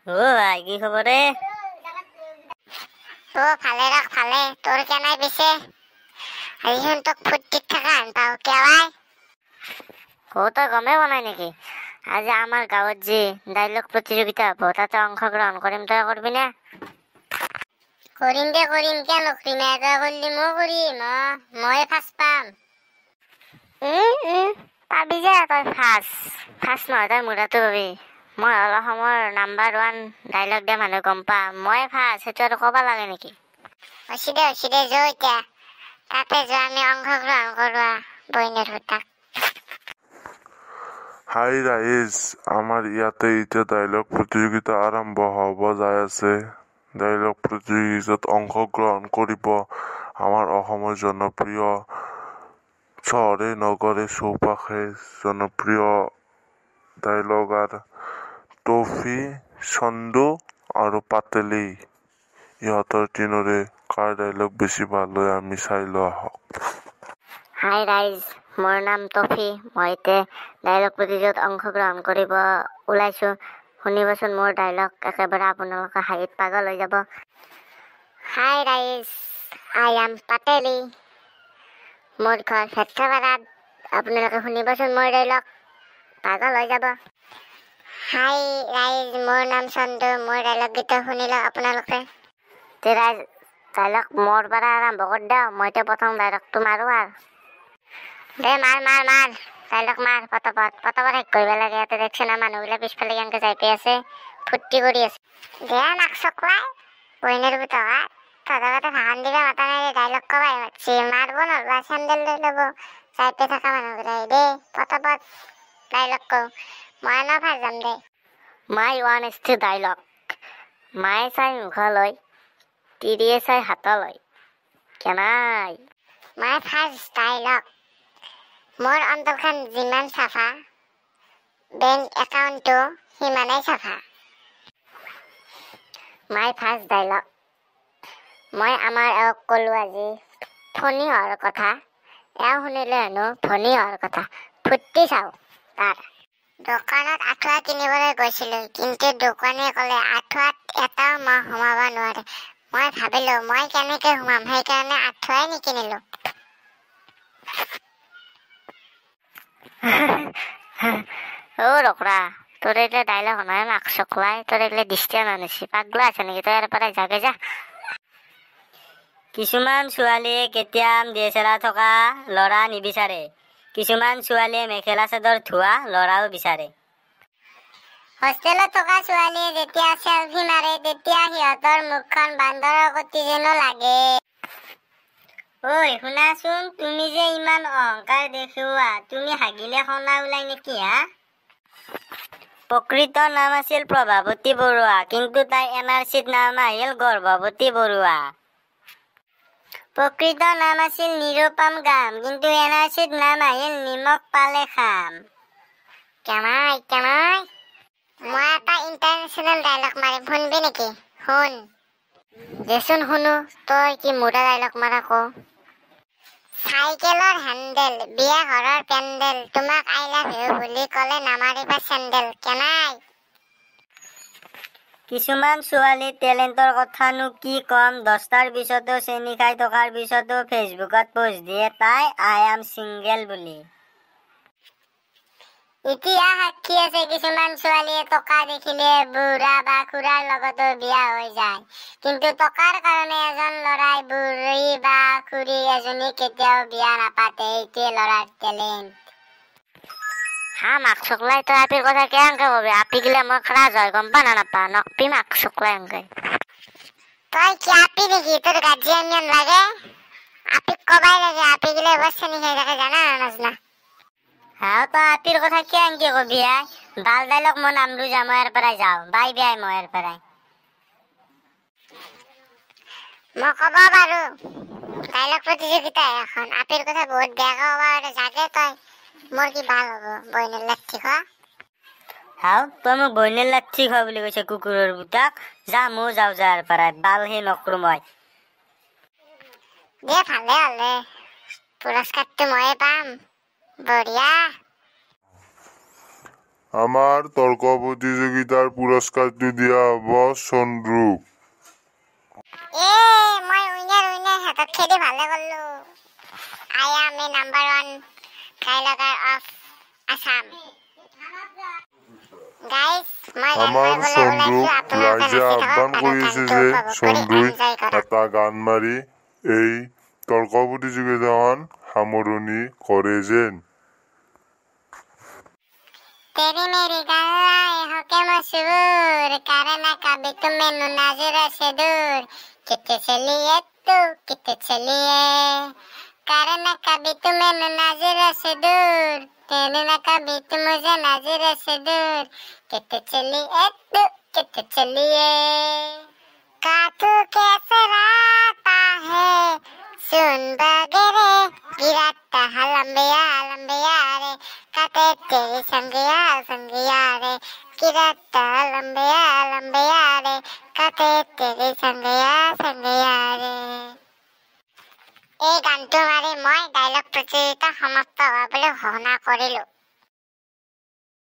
ও ভাই কি খবৰ ৰে? ও ভালে ৰাখ ভালে তোৰ কেনাই পিছে আজি তোক ফুৰ্তিত থাকা আন পাও কেৱাই তই গমে বনাই নেকি? আজি আমাৰ গাঁৱত যি ডাইলগ প্ৰতিযোগিতা হ'ব তাতে অংশগ্ৰহণ কৰিম, তই কৰিবি নে? কৰিম কিয় নকৰিম, তই কৰিলি মই কৰিম। মই ফাৰ্ষ্ট পাম। পাবি যে তই ফাৰ্ষ্ট নহয়, তই মুৰাটো পাবি। মই হ'ল অসমৰ নাম্বাৰ 1 ডাইলগ দিয়া মানুহ, গম পা। মই ফাৰ্ষ্ট, সেইটো আৰু ক'ব লাগে নেকি? হৈছে দে যো এতিয়া তাতে যোৱা আমি অংশগ্ৰহণ কৰোৱা বইনৰ ভূতাক। হাই ৰাইজ, আমাৰ ইয়াতে এতিয়া ডাইলগ প্ৰতিযোগিতা আৰম্ভ হ'ব যাই আছে। ডাইলগ প্ৰতিযোগিতাত অংশগ্ৰহণ কৰিব আমাৰ অসমৰ জনপ্ৰিয় চহৰে নগৰে চৌপাশে জনপ্ৰিয় ডাইলগাৰ টফি, চন্দু আৰু পাতেলি। ইহঁতৰ তিনৰে কাৰ ডাইলগ বেছি ভাল হয় আমি চাই লওঁ আহক। হাই ৰাইজ, মোৰ নাম টফি। মই এতিয়া ডাইলগ প্ৰতিযোগিতাত অংশগ্ৰহণ কৰিব ওলাইছোঁ। শুনিবচোন মোৰ ডাইলগ, একেবাৰে আপোনালোকে হাঁহিত পাগল হৈ যাব। হাই ৰাইজ, আই এম পাতেলি। মোৰ ঘৰ ভেট্টাপাৰাত। আপোনালোকে শুনিবচোন মোৰ ডাইলগ, পাগল হৈ যাব। হাই ৰাইজ, মোৰ নাম চন্দু। মোৰ ডাইলগ গীত শুনিলে আপোনালোকে। তে ৰাইজ, ডাইলগ মোৰ পৰা আৰম্ভ কৰি দিওঁ। মই এতিয়া প্ৰথম ডাইলগটো মাৰোঁ আৰু। দে মাৰ ডাইলগ মাৰ, পটাপট শেষ কৰিব লাগে। ইয়াতে দেখছে না মানুহবিলাক পিছফালে কেনেকৈ যাই পাই আছে, ফূৰ্তি কৰি আছে। দে নাক চকলাই বইনৰ বুটকা তহঁততে ভাষণ দিলে মাতা নাই, ডাইলগ কবাই মাতছি। মাৰিব নলবা, চেণ্ডেল লৈ ল'ব যাই পাই থকা মানুহবিলাক। দে পটাপট ডাইলগ কওঁ, মই ন ফাৰ্ষ্ট যাম দে। মাই ওৱান ইজ টু ডাইলগ। মায়ে চাই মুখলৈ, তিৰিয়ে চাই হাতলৈ। কেনাই মই ফাৰ্ষ্ট ডাইলগ। মোৰ অন্তৰখন যিমান চাফা, বেংক একাউণ্টটো সিমানেই চাফা। My first dialogue. মই আমাৰ এওঁক ক'লো আজি ধনী হোৱাৰ কথা। এওঁ শুনিলে হেনো ধনী হোৱাৰ কথা। ফূৰ্তি চাওঁ তাৰ। দোকানত আঁঠুৱা কিনিবলৈ গৈছিলোঁ, কিন্তু দোকানীয়ে ক'লে আঁঠুৱাত এটাও মহ সোমাব নোৱাৰে। মই ভাবিলোঁ মই কেনেকৈ সোমাম, সেইকাৰণে আঁঠুৱাই নিকিনিলোঁ। অ ৰখৰা, তোৰ এইগিলা ডাইলগ নহয়, মাক চকলাই। তোৰ এইগিলা দৃষ্টিয়ে নানিছি, পাগলা আছে নেকি? তই ইয়াৰ পৰাই যাগে যা। কিছুমান ছোৱালীয়ে কেতিয়াম DSLR থকা ল'ৰা নিবিচাৰে। কিছুমান ছোৱালীয়ে মেখেলা চাদৰ ধোৱা ল'ৰাও বিচাৰে। হোষ্টেলত থকা ছোৱালীয়ে যেতিয়া চেলফি মাৰে, তেতিয়া সিহঁতৰ মুখখন বান্দৰৰ কটি যেনো লাগে। ঐ শুনাচোন, তুমি যে ইমান অহংকাৰ দেখুওৱা, তুমি হাগিলে সোণা ওলাই নেকি হা? প্ৰকৃত নাম আছিল প্ৰভাৱতী বৰুৱা, কিন্তু তাই NRCত নাম আহিল গৰ্ভৱতী বৰুৱা। প্ৰকৃত নাম আছিল নিৰুপম গাম, কিন্তু NRCত নাম আহিল নিমখ পালে খাম। কেনাই মই এটা ইণ্টাৰনেশ্যনেল ডাইলগ মাৰিম, শুনবি নেকি? শুন। দেচোন শুনো, তই কি মোৰা ডাইলগ মাৰা ক। চাইকেলৰ হেণ্ডেল, বিয়া ঘৰৰ পেণ্ডেল, তোমাক আই লাভ ইউ বুলি ক'লে নামাৰিবা চেণ্ডেল। কেনাই কিছুমান ছোৱালীৰ টেলেণ্টৰ কথানো কি কম, 10টাৰ পিছতো চেনি খাই থকাৰ পিছতো ফেচবুকত পোষ্ট দিয়ে তাই আই এম ছিংগেল বুলি। এতিয়া সাক্ষী আছে, কিছুমান ছোৱালীয়ে টকা দেখিলে বুঢ়া বা খুৰাৰ লগতো বিয়া হৈ যায়, কিন্তু টকাৰ কাৰণে এজন ল'ৰাই বুঢ়ী বা খুৰী এজনী কেতিয়াও বিয়া নাপাতে। এইটোৱে ল'ৰাৰ টেলেণ্ট। হা মাক চকলাই, তই আপিৰ কথা কেনেকে কবি? আপি গিলা মই ক্ৰাছ হয়, গম পা না নাপা? নকবি মাক চকলাই এনেকে। তই কি আপি নেকি? তোৰ গাৰ্জিয়ান লাগে? আপিক কবাই লাগে, আপি গিলা এবাৰ চেনি খাই থাকে, জানা না নাজনা? হা তই আপিৰ কথা কেনেকে কবি? ভাল ডাইলগ মই নামৰো যাম, মই ইয়াৰ পৰাই যাওঁ। বাই বাই, মই ইয়াৰ পৰাই। মই ক'ব পাৰো, ডাইলগ প্ৰতিযোগিতা এখন। আপিৰ কথা বহুত বেয়াকে ক'ব পাৰো, জাগে তই। মোৰ কি ভাল হ'ব, বইনৰ লাঠি খোৱা। হাও তই মোক বইনেৰ লাঠি খোৱা বুলি কৈছে কুকুৰৰ বুটাক। যা ময়ো যাওঁ যাৰ পৰাই, বাল সেই নকৰো মই। দে ভালে হ'লে, পুৰস্কাৰটো ময়ে পাম। বঢ়িয়া। আমাৰ তৰ্ক প্ৰতিযোগিতাৰ পুৰস্কাৰটো দিয়া হ'ব চন্দ্ৰুক। মই উইনাৰ হাতত খেলি ভালে কৰিলো। I am a number 1 dialoguer of Assam. Guys, আমাৰ চন্দ্ৰুক ৰাইজে আহ্বান কৰিছে যে চন্দ্ৰুই এটা গান মাৰি এই তৰ্ক প্ৰতিযোগিতাখন সামৰণি কৰে যেন। तेरी मेरी गल्लाएं हो के मशहूर करना कभी तुम्हें नजर से दूर कितने चलिए तू कितने चलिए करना कभी तुम्हें नजर से दूर तेरे ना कभी तुम मुझे नजर से दूर कितने चलिए तू कितने चलिए कातू कैसे राता है सुन बगरे गिराता है लंबिया लंबिया रे काटे तेरे संगिया संगिया रे गिराता लंबिया लंबिया रे काटे तेरे संगिया संगिया रे। এই গানটো মাৰি মই ডাইলগ প্ৰতিযোগিতা সমাপ্ত হোৱা বুলি ঘোষণা কৰিলো।